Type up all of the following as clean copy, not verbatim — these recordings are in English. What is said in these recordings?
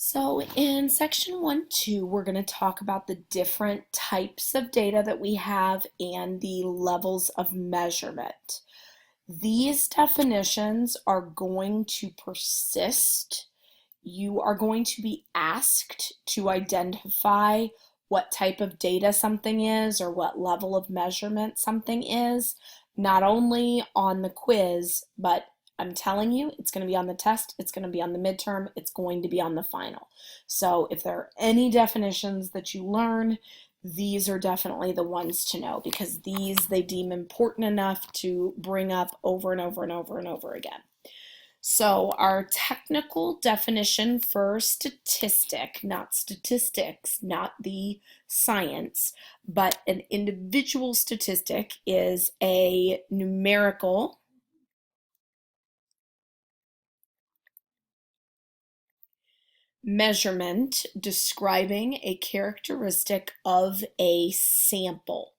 So in section 1.2, we're going to talk about the different types of data that we have and the levels of measurement. These definitions are going to persist. You are going to be asked to identify what type of data something is or what level of measurement something is, not only on the quiz, but I'm telling you, it's going to be on the test, it's going to be on the midterm, it's going to be on the final. So if there are any definitions that you learn, these are definitely the ones to know because these they deem important enough to bring up over and over and over and over again. So our technical definition for statistic, not statistics, not the science, but an individual statistic is a numerical measurement describing a characteristic of a sample.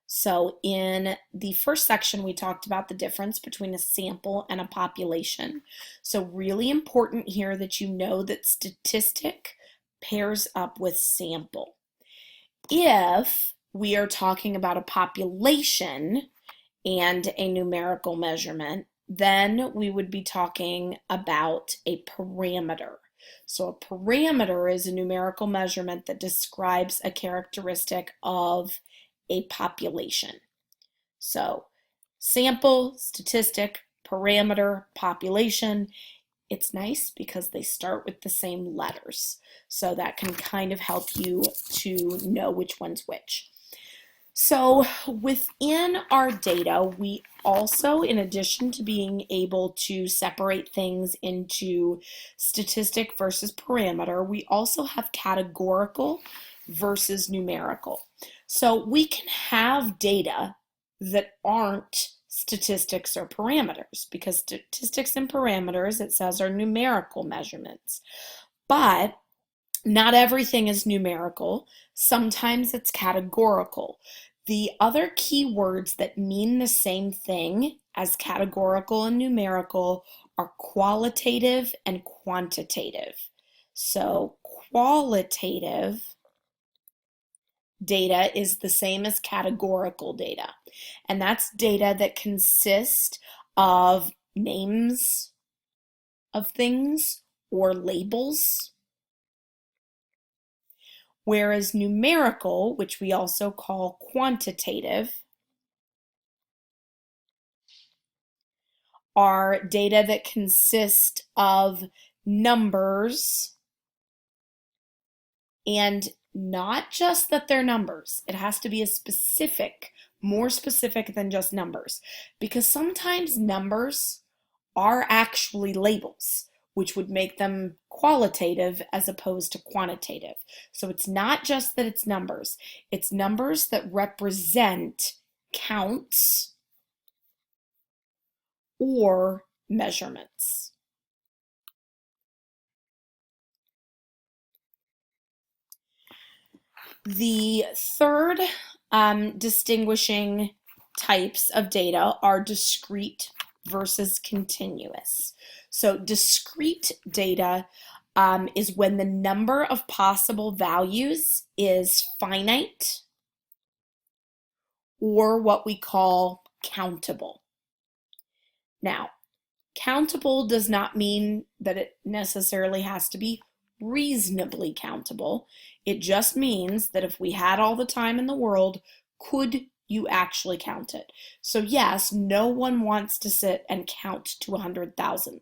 So in the first section, we talked about the difference between a sample and a population. So really important here that you know that statistic pairs up with sample. If we are talking about a population and a numerical measurement, then we would be talking about a parameter. So a parameter is a numerical measurement that describes a characteristic of a population. So sample, statistic, parameter, population. It's nice because they start with the same letters. So that can kind of help you to know which one's which. So within our data, we also, in addition to being able to separate things into statistic versus parameter, we also have categorical versus numerical. So we can have data that aren't statistics or parameters because statistics and parameters, it says, are numerical measurements. But not everything is numerical. Sometimes it's categorical. The other key words that mean the same thing as categorical and numerical are qualitative and quantitative. So qualitative data is the same as categorical data, and that's data that consists of names of things or labels. Whereas numerical, which we also call quantitative, are data that consist of numbers, and not just that they're numbers. It has to be a specific, more specific than just numbers, because sometimes numbers are actually labels, which would make them qualitative as opposed to quantitative. So it's not just that it's numbers that represent counts or measurements. The third distinguishing types of data are discrete versus continuous. So discrete data is when the number of possible values is finite or what we call countable. Now, countable does not mean that it necessarily has to be reasonably countable. It just means that if we had all the time in the world, could you actually count it? So yes, no one wants to sit and count to 100,000,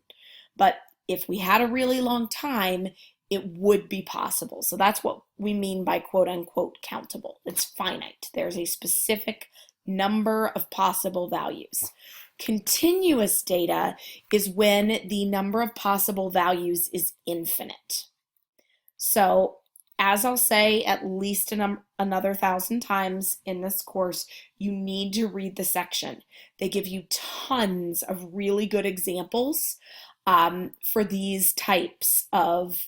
but if we had a really long time, it would be possible. So that's what we mean by quote unquote countable. It's finite. There's a specific number of possible values. Continuous data is when the number of possible values is infinite. So as I'll say at least another 1,000 times in this course, you need to read the section. They give you tons of really good examples for these types of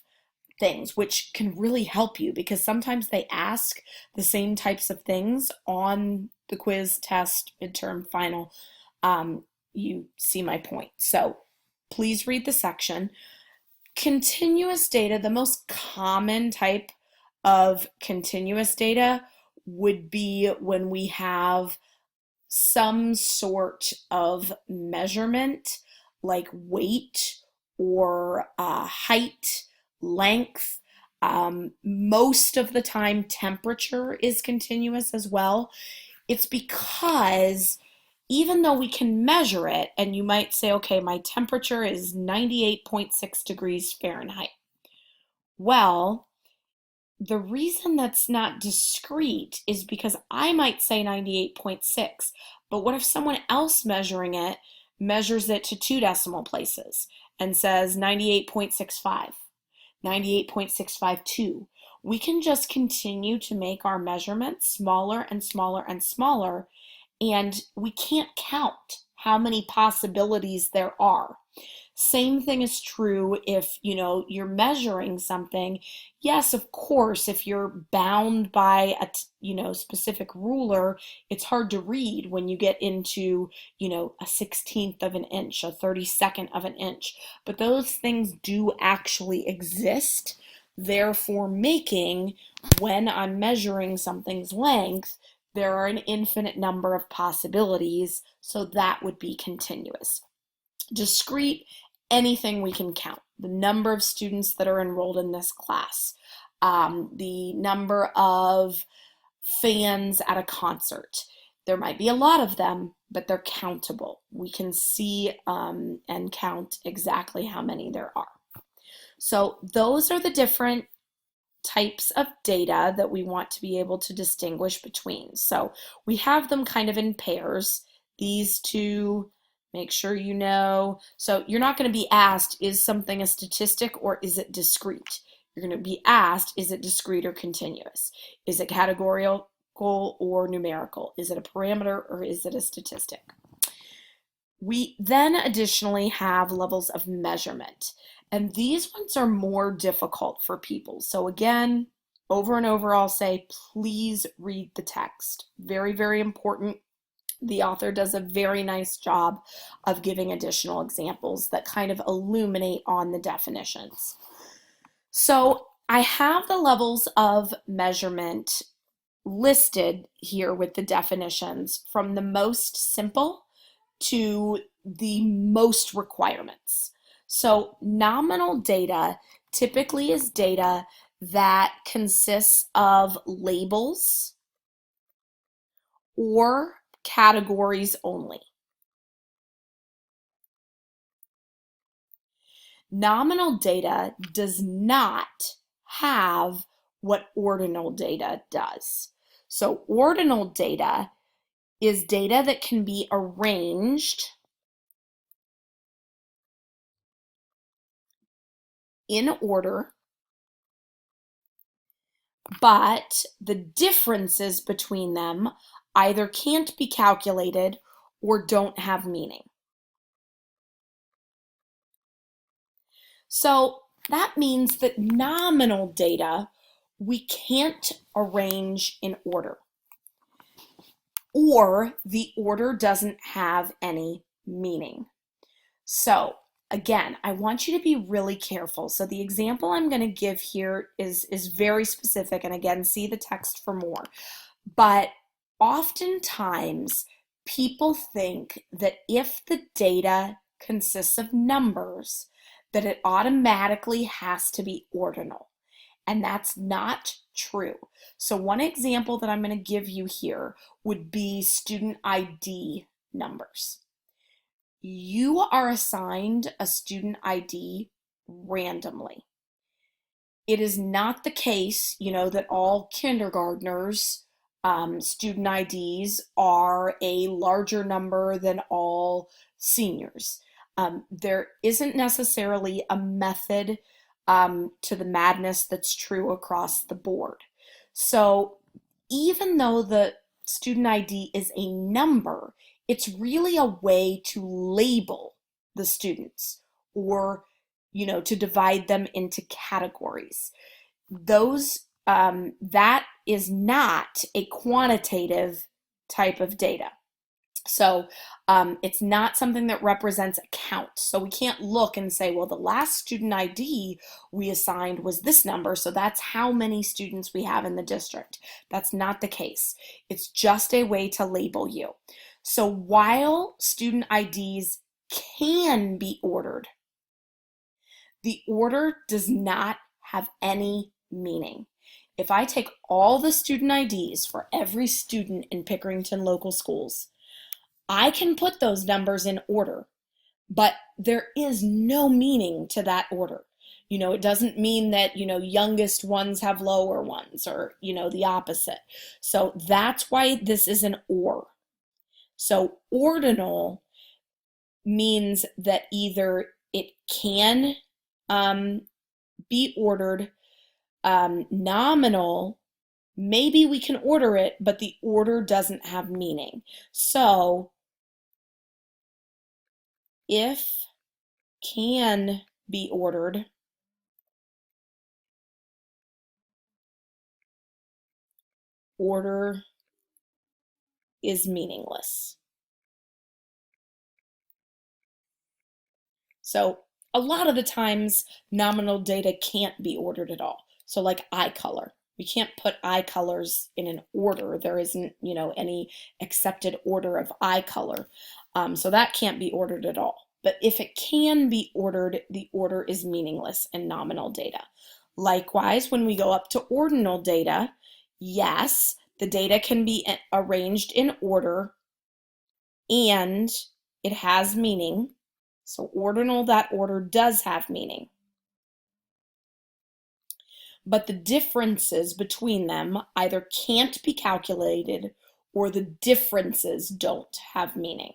things, which can really help you because sometimes they ask the same types of things on the quiz, test, midterm, final. You see my point. So please read the section. Continuous data, the most common type of continuous data would be when we have some sort of measurement like weight or height, length. Most of the time, temperature is continuous as well. It's because even though we can measure it, and you might say, okay, my temperature is 98.6 degrees Fahrenheit. Well, the reason that's not discrete is because I might say 98.6, but what if someone else measuring it measures it to 2 decimal places and says 98.65, 98.652? We can just continue to make our measurements smaller and smaller and smaller, and we can't count how many possibilities there are. Same thing is true if, you're measuring something. Yes, of course, if you're bound by a, specific ruler, it's hard to read when you get into, a 16th of an inch, a 32nd of an inch. But those things do actually exist, therefore making, when I'm measuring something's length, there are an infinite number of possibilities, so that would be continuous. Discrete, anything we can count. The number of students that are enrolled in this class, the number of fans at a concert. There might be a lot of them, but they're countable. We can see and count exactly how many there are. So those are the different types of data that we want to be able to distinguish between. So we have them kind of in pairs. These two, make sure you know. So you're not going to be asked, is something a statistic or is it discrete? You're going to be asked, is it discrete or continuous? Is it categorical or numerical? Is it a parameter or is it a statistic? We then additionally have levels of measurement, and these ones are more difficult for people. So again, over and over, I'll say, please read the text. Very, very important. The author does a very nice job of giving additional examples that kind of illuminate on the definitions. So I have the levels of measurement listed here with the definitions from the most simple to the most requirements. So nominal data typically is data that consists of labels or categories only. Nominal data does not have what ordinal data does. So ordinal data is data that can be arranged in order, but the differences between them either can't be calculated or don't have meaning. So that means that nominal data we can't arrange in order, or the order doesn't have any meaning. So again, I want you to be really careful. So the example I'm going to give here is very specific, and again, see the text for more. But oftentimes, people think that if the data consists of numbers, that it automatically has to be ordinal. And that's not true. So one example that I'm going to give you here would be student ID numbers. You are assigned a student ID randomly. It is not the case, that all kindergartners' student IDs are a larger number than all seniors. There isn't necessarily a method to the madness that's true across the board. So even though the student ID is a number, it's really a way to label the students, or to divide them into categories. That is not a quantitative type of data. So it's not something that represents a count. So we can't look and say, well, the last student ID we assigned was this number, so that's how many students we have in the district. That's not the case. It's just a way to label you. So while student IDs can be ordered, the order does not have any meaning. If I take all the student IDs for every student in Pickerington local schools, I can put those numbers in order, but there is no meaning to that order. It doesn't mean that, youngest ones have lower ones or, the opposite. So that's why this is an or. So ordinal means that either it can be ordered. Nominal, maybe we can order it, but the order doesn't have meaning. So if can be ordered, order is meaningless. So a lot of the times nominal data can't be ordered at all. So like eye color, we can't put eye colors in an order. There isn't, any accepted order of eye color. So that can't be ordered at all. But if it can be ordered, the order is meaningless in nominal data. Likewise, when we go up to ordinal data, yes, the data can be arranged in order and it has meaning. So ordinal, that order does have meaning. But the differences between them either can't be calculated or the differences don't have meaning.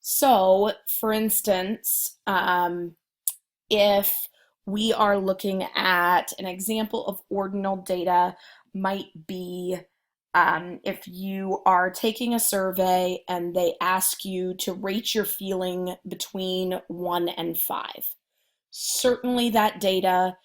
So, for instance, if we are looking at an example of ordinal data, might be if you are taking a survey and they ask you to rate your feeling between 1 and 5. Certainly that data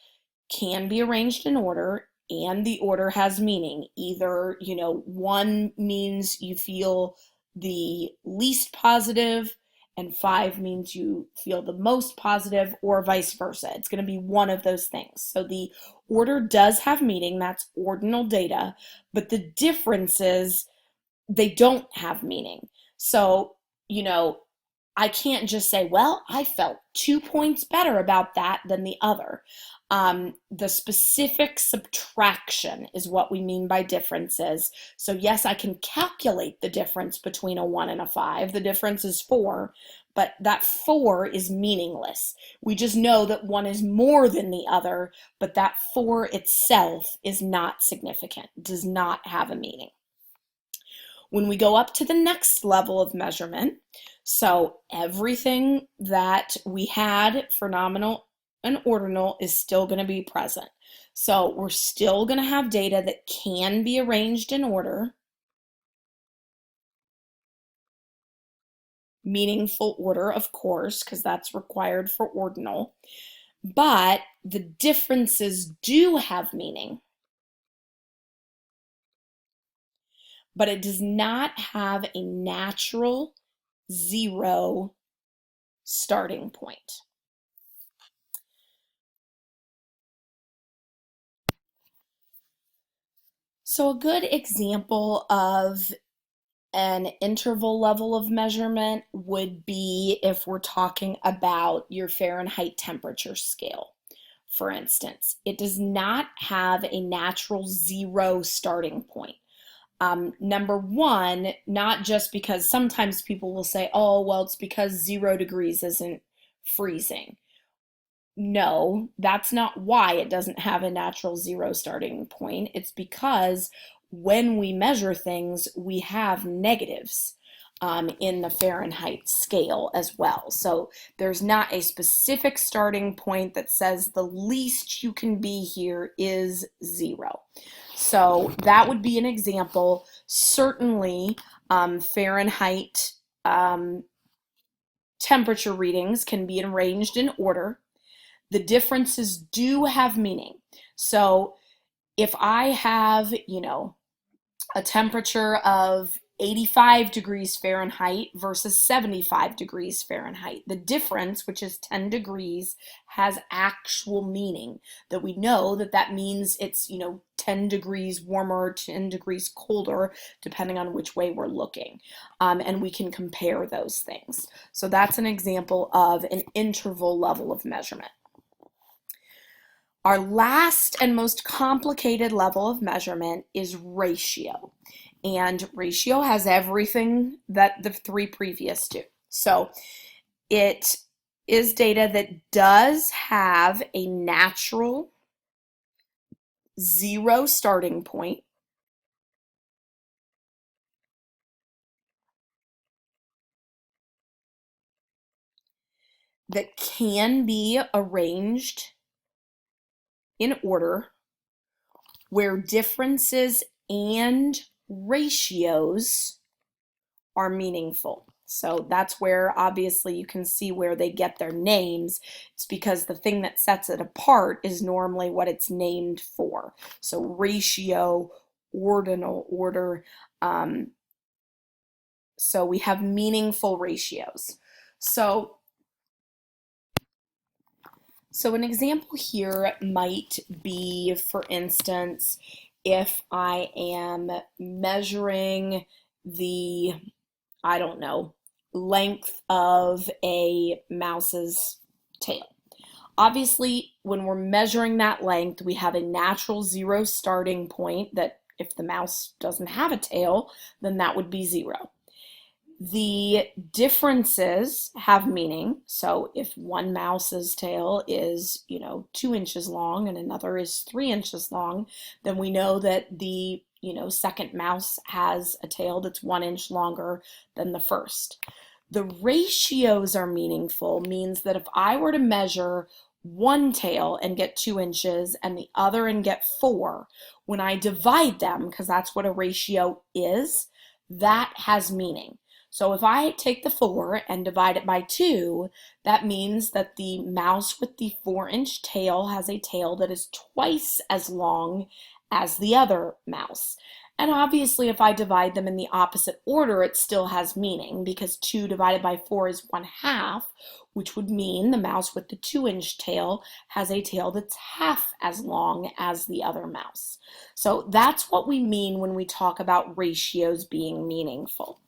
can be arranged in order and the order has meaning. Either, 1 means you feel the least positive and 5 means you feel the most positive, or vice versa. It's going to be one of those things. So the order does have meaning, that's ordinal data, but the differences, they don't have meaning. So, I can't just say, well, I felt 2 points better about that than the other. The specific subtraction is what we mean by differences. So yes, I can calculate the difference between a 1 and a 5. The difference is 4, but that 4 is meaningless. We just know that one is more than the other, but that 4 itself is not significant, does not have a meaning. When we go up to the next level of measurement, so everything that we had for nominal and ordinal is still going to be present. So we're still going to have data that can be arranged in order, meaningful order, of course, because that's required for ordinal, but the differences do have meaning. But it does not have a natural 0 starting point. So a good example of an interval level of measurement would be if we're talking about your Fahrenheit temperature scale. For instance, it does not have a natural 0 starting point. Number one, not just because sometimes people will say, oh, well, it's because 0 degrees isn't freezing. No, that's not why it doesn't have a natural 0 starting point. It's because when we measure things, we have negatives in the Fahrenheit scale as well. So there's not a specific starting point that says the least you can be here is 0. So that would be an example. Certainly, Fahrenheit temperature readings can be arranged in order. The differences do have meaning. So if I have, a temperature of 85 degrees Fahrenheit versus 75 degrees Fahrenheit. The difference, which is 10 degrees, has actual meaning, that we know that that means it's, 10 degrees warmer, 10 degrees colder, depending on which way we're looking. And we can compare those things. So that's an example of an interval level of measurement. Our last and most complicated level of measurement is ratio. And ratio has everything that the three previous do. So it is data that does have a natural zero starting point, that can be arranged in order, where differences and ratios are meaningful. So that's where obviously you can see where they get their names. It's because the thing that sets it apart is normally what it's named for. So ratio, ordinal, order. So we have meaningful ratios. So an example here might be, for instance, if I am measuring the, I don't know, length of a mouse's tail. Obviously, when we're measuring that length, we have a natural zero starting point, that if the mouse doesn't have a tail, then that would be zero. The differences have meaning. So if one mouse's tail is, 2 inches long and another is 3 inches long, then we know that the, second mouse has a tail that's 1 inch longer than the first. The ratios are meaningful, means that if I were to measure one tail and get 2 inches and the other and get 4, when I divide them, because that's what a ratio is, that has meaning. So if I take the 4 and divide it by 2, that means that the mouse with the 4-inch tail has a tail that is twice as long as the other mouse. And obviously, if I divide them in the opposite order, it still has meaning, because 2 divided by 4 is 1/2, which would mean the mouse with the 2-inch tail has a tail that's half as long as the other mouse. So that's what we mean when we talk about ratios being meaningful.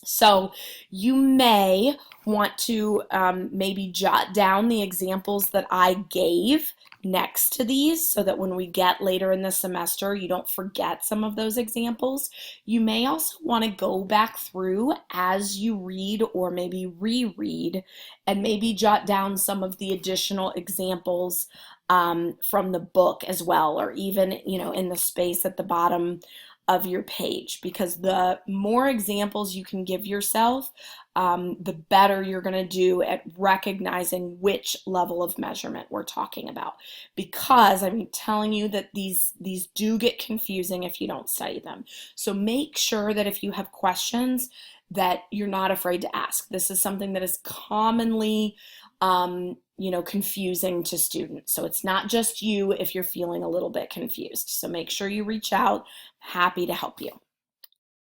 So you may want to maybe jot down the examples that I gave next to these, so that when we get later in the semester, you don't forget some of those examples. You may also want to go back through as you read, or maybe reread, and maybe jot down some of the additional examples from the book as well, or even, in the space at the bottom of your page, because the more examples you can give yourself, the better you're going to do at recognizing which level of measurement we're talking about. Because I'm telling you that these do get confusing if you don't study them. So make sure that if you have questions, that you're not afraid to ask. This is something that is commonly confusing to students. So it's not just you if you're feeling a little bit confused. So make sure you reach out. Happy to help you.